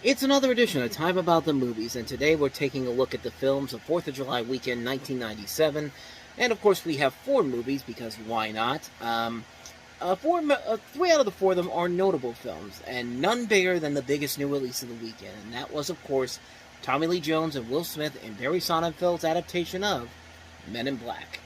It's another edition of Time About the Movies, and today we're taking a look at the films of 4th of July weekend 1997. And of course, we have four movies because why not? Three out of the four of them are notable films, and none bigger than the biggest new release of the weekend, and that was, of course, Tommy Lee Jones and Will Smith and Barry Sonnenfeld's adaptation of Men in Black.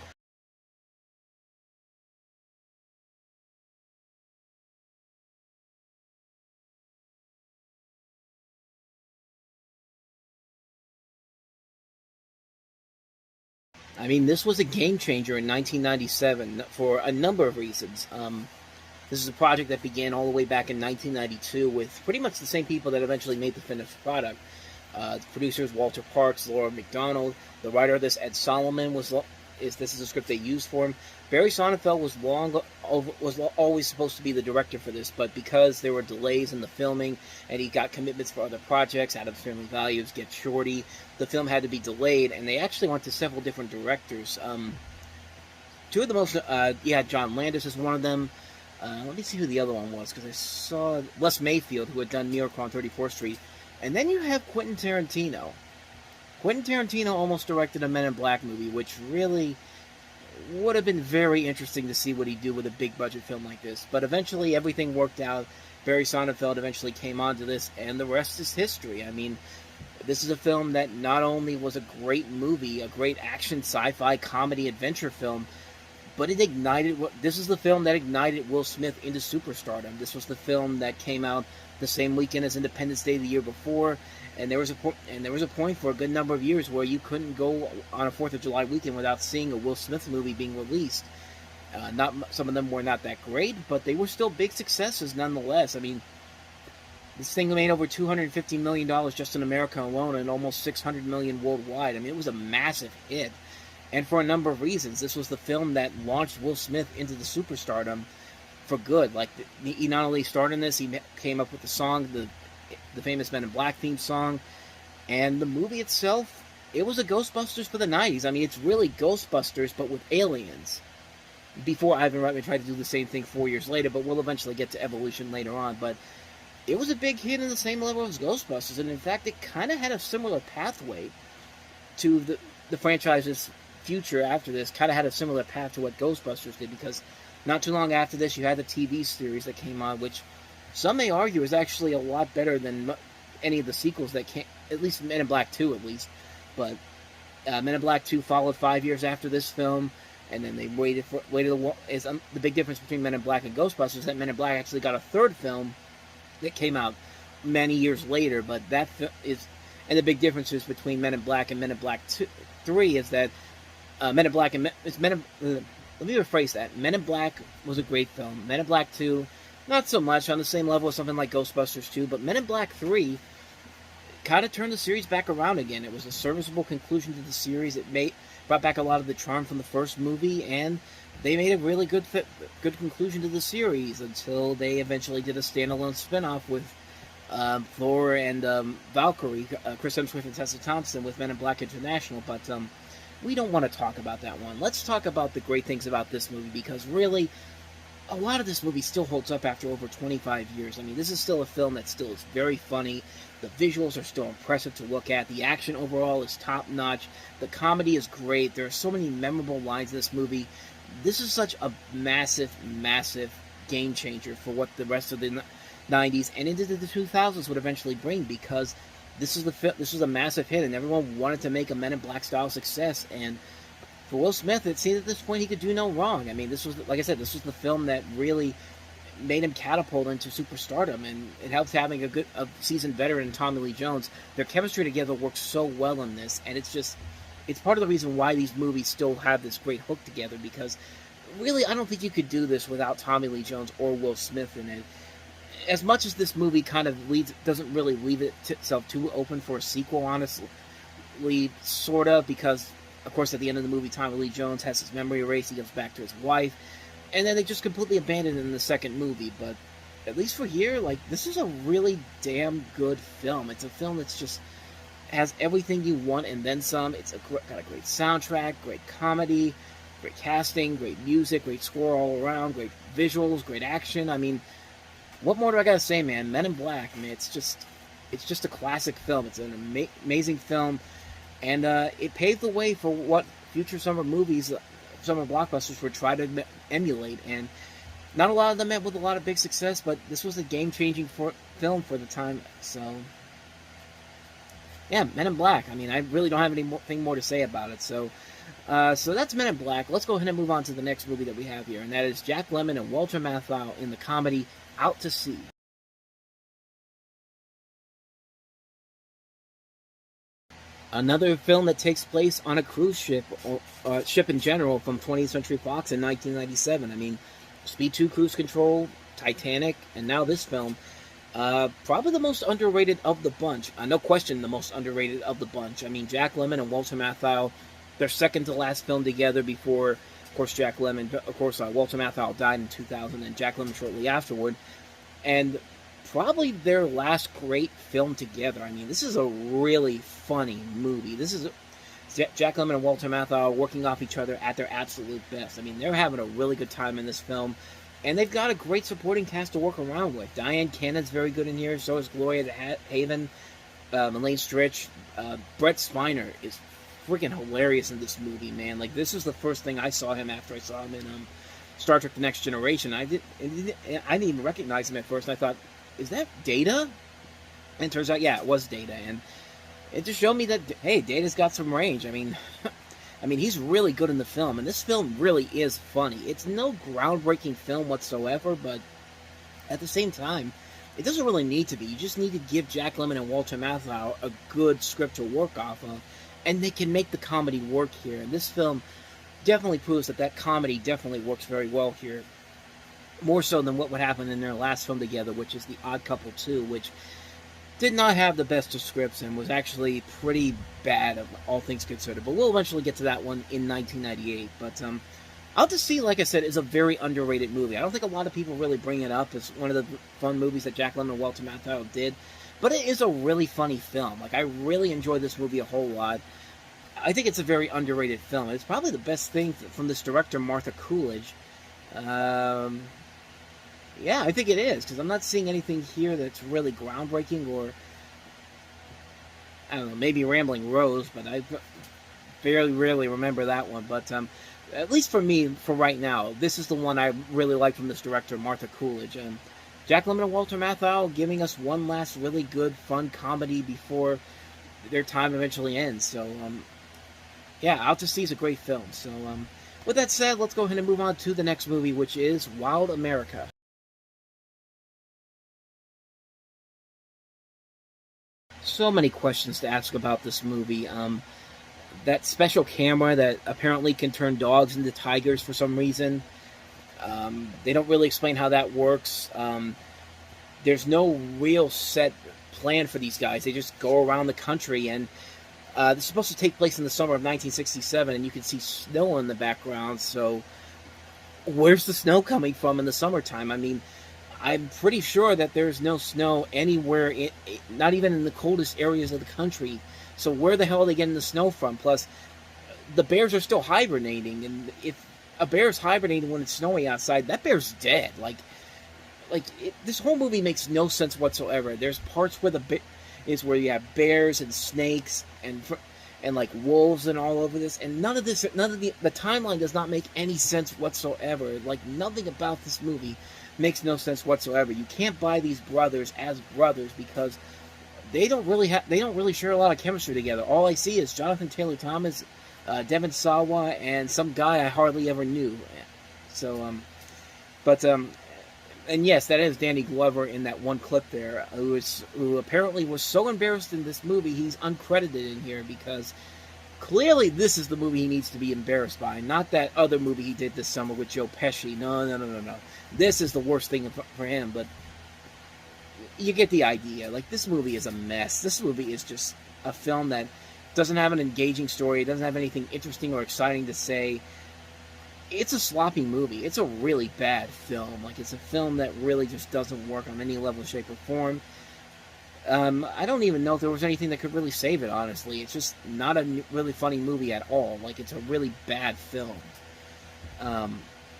I mean, this was a game changer in 1997 for a number of reasons. This is a project that began all the way back in 1992 with pretty much the same people that eventually made the finished product. The producers Walter Parks, Laura McDonald, the writer of this Ed Solomon this is a script they used for him. Barry Sonnenfeld was always supposed to be the director for this, but because there were delays in the filming and he got commitments for other projects, Adam's Family Values, Get Shorty, the film had to be delayed, and they actually went to several different directors. Two of the most, John Landis is one of them. Let me see who the other one was, because I saw Wes Mayfield, who had done Miracle on 34th Street. And then you have Quentin Tarantino. Quentin Tarantino almost directed a Men in Black movie, which really would have been very interesting to see what he'd do with a big-budget film like this. But eventually, everything worked out. Barry Sonnenfeld eventually came onto this, and the rest is history. I mean, this is a film that not only was a great movie, a great action, sci-fi, comedy, adventure film, but this is the film that ignited Will Smith into superstardom. This was the film that came out the same weekend as Independence Day the year before, and there was a point for a good number of years where you couldn't go on a 4th of July weekend without seeing a Will Smith movie being released. Some of them were not that great, but they were still big successes nonetheless. I mean, this thing made over $250 million just in America alone, and almost $600 million worldwide. I mean, it was a massive hit. And for a number of reasons, this was the film that launched Will Smith into the superstardom for good. Like, he not only starred in this, he came up with the song, the famous Men in Black theme song, and the movie itself, it was a Ghostbusters for the 90s. I mean, it's really Ghostbusters, but with aliens. Before Ivan Reitman tried to do the same thing 4 years later, but we'll eventually get to Evolution later on. But it was a big hit in the same level as Ghostbusters, and in fact, it kind of had a similar pathway to the franchise's future after this. Kind of had a similar path to what Ghostbusters did, because not too long after this you had the TV series that came on, which some may argue is actually a lot better than any of the sequels that came, at least Men in Black 2 at least. But Men in Black 2 followed 5 years after this film, and then they waited. The big difference between Men in Black and Ghostbusters is that Men in Black actually got a third film that came out many years later, but and the big differences between Men in Black and Men in Black 3 is that Men in Black let me rephrase that. Men in Black was a great film. Men in Black 2, not so much, on the same level as something like Ghostbusters 2, but Men in Black 3 kind of turned the series back around again. It was a serviceable conclusion to the series. It brought back a lot of the charm from the first movie, and they made a really good conclusion to the series until they eventually did a standalone spin-off with Thor and Valkyrie, Chris Hemsworth and Tessa Thompson, with Men in Black International, but we don't want to talk about that one. Let's talk about the great things about this movie, because really, a lot of this movie still holds up after over 25 years. I mean, this is still a film that still is very funny. The visuals are still impressive to look at. The action overall is top-notch. The comedy is great. There are so many memorable lines in this movie. This is such a massive, massive game changer for what the rest of the 90s and into the 2000s would eventually bring, because this was a massive hit, and everyone wanted to make a Men in Black style success. And for Will Smith, it seemed at this point he could do no wrong. I mean, this was, like I said, this was the film that really made him catapult into superstardom, and it helps having a seasoned veteran, Tommy Lee Jones. Their chemistry together works so well in this, and it's part of the reason why these movies still have this great hook together, because really, I don't think you could do this without Tommy Lee Jones or Will Smith in it. As much as this movie kind of doesn't really leave itself too open for a sequel, honestly, sort of, because, of course, at the end of the movie, Tommy Lee Jones has his memory erased, he goes back to his wife, and then they just completely abandon it in the second movie. But at least for here, like, this is a really damn good film. It's a film that's just has everything you want and then some. It's got a great soundtrack, great comedy, great casting, great music, great score all around, great visuals, great action. I mean, what more do I gotta say, man? Men in Black, I mean, it's just it's just a classic film. It's an amazing film, and it paved the way for what future summer movies, summer blockbusters would try to emulate. And not a lot of them met with a lot of big success, but this was a game-changing film for the time. So, yeah, Men in Black. I mean, I really don't have anything more to say about it. So, so that's Men in Black. Let's go ahead and move on to the next movie that we have here, and that is Jack Lemmon and Walter Matthau in the comedy Out to Sea. Another film that takes place on a cruise ship, or ship in general, from 20th Century Fox in 1997. I mean, Speed 2 Cruise Control, Titanic, and now this film. Probably the most underrated of the bunch. No question the most underrated of the bunch. I mean, Jack Lemmon and Walter Matthau, their second to last film together before, of course, Walter Matthau died in 2000 and Jack Lemmon shortly afterward. And probably their last great film together. I mean, this is a really funny movie. This is Jack Lemmon and Walter Matthau working off each other at their absolute best. I mean, they're having a really good time in this film. And they've got a great supporting cast to work around with. Diane Cannon's very good in here. So is Gloria Haven, Elaine Stritch. Brett Spiner is freaking hilarious in this movie, man. Like, this is the first thing I saw him after I saw him in Star Trek: The Next Generation. I didn't even recognize him at first. And I thought, is that Data? And it turns out, yeah, it was Data. And it just showed me that, hey, Data's got some range. I mean, he's really good in the film, and this film really is funny. It's no groundbreaking film whatsoever, but at the same time, it doesn't really need to be. You just need to give Jack Lemmon and Walter Matthau a good script to work off of, and they can make the comedy work here. And this film definitely proves that comedy definitely works very well here, more so than what would happen in their last film together, which is The Odd Couple 2, which did not have the best of scripts and was actually pretty bad, all things considered. But we'll eventually get to that one in 1998. But Out to Sea, like I said, is a very underrated movie. I don't think a lot of people really bring it up as one of the fun movies that Jack Lemmon and Walter Matthau did. But it is a really funny film. Like, I really enjoyed this movie a whole lot. I think it's a very underrated film. It's probably the best thing from this director, Martha Coolidge. Yeah, I think it is, because I'm not seeing anything here that's really groundbreaking, or, I don't know, maybe Rambling Rose, but I barely really remember that one. But at least for me, for right now, this is the one I really like from this director, Martha Coolidge. Jack Lemmon and Walter Matthau giving us one last really good, fun comedy before their time eventually ends. So, yeah, Out to Sea is a great film. So, with that said, let's go ahead and move on to the next movie, which is Wild America. So many questions to ask about this movie. That special camera that apparently can turn dogs into tigers for some reason. They don't really explain how that works. There's no real set plan for these guys. They just go around the country, and this is supposed to take place in the summer of 1967, and you can see snow in the background. So where's the snow coming from in the summertime? I mean, I'm pretty sure that there's no snow anywhere, not even in the coldest areas of the country. So where the hell are they getting the snow from? Plus, the bears are still hibernating, and if a bear's hibernating when it's snowy outside, that bear's dead. This whole movie makes no sense whatsoever. There's parts where where you have bears and snakes and like wolves and all over this, and none of the timeline does not make any sense whatsoever. Like, nothing about this movie makes no sense whatsoever. You can't buy these brothers as brothers because they don't really share a lot of chemistry together. All I see is Jonathan Taylor Thomas, Devon Sawa, and some guy I hardly ever knew. So, and yes, that is Danny Glover in that one clip there, who apparently was so embarrassed in this movie he's uncredited in here, because clearly this is the movie he needs to be embarrassed by, not that other movie he did this summer with Joe Pesci. No. This is the worst thing for him, but you get the idea. Like, this movie is a mess. This movie is just a film that doesn't have an engaging story. It doesn't have anything interesting or exciting to say. It's a sloppy movie. It's a really bad film. Like, it's a film that really just doesn't work on any level, shape, or form. I don't even know if there was anything that could really save it, honestly. It's just not a really funny movie at all. Like, it's a really bad film.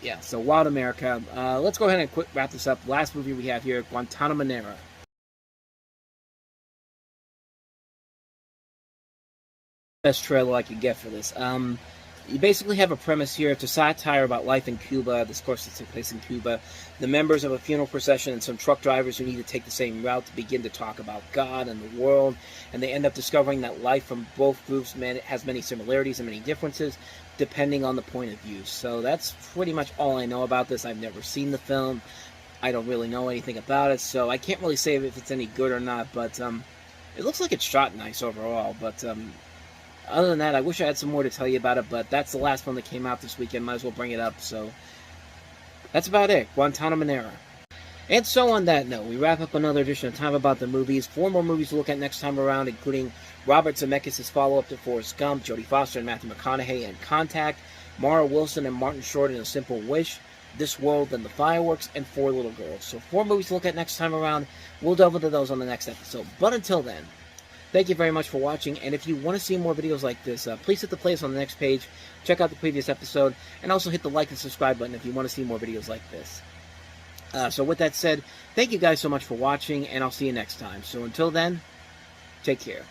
Yeah, so Wild America. Let's go ahead and wrap this up. Last movie we have here, Guantanamo. Best trailer I could get for this. You basically have a premise here. It's a satire about life in Cuba. This, of course, takes place in Cuba. The members of a funeral procession and some truck drivers who need to take the same route to begin to talk about God and the world, and they end up discovering that life from both groups has many similarities and many differences, depending on the point of view. So that's pretty much all I know about this. I've never seen the film. I don't really know anything about it, so I can't really say if it's any good or not, but it looks like it's shot nice overall, but other than that, I wish I had some more to tell you about it, but that's the last one that came out this weekend. Might as well bring it up, so that's about it. Guantanamo. And so on that note, we wrap up another edition of Time About the Movies. 4 more movies to look at next time around, including Robert Zemeckis' follow-up to Forrest Gump, Jodie Foster and Matthew McConaughey in Contact, Mara Wilson and Martin Short in A Simple Wish, This World and the Fireworks, and 4 Little Girls. So 4 movies to look at next time around. We'll delve into those on the next episode. But until then, thank you very much for watching, and if you want to see more videos like this, please hit the playlist on the next page, check out the previous episode, and also hit the like and subscribe button if you want to see more videos like this. So with that said, thank you guys so much for watching, and I'll see you next time. So until then, take care.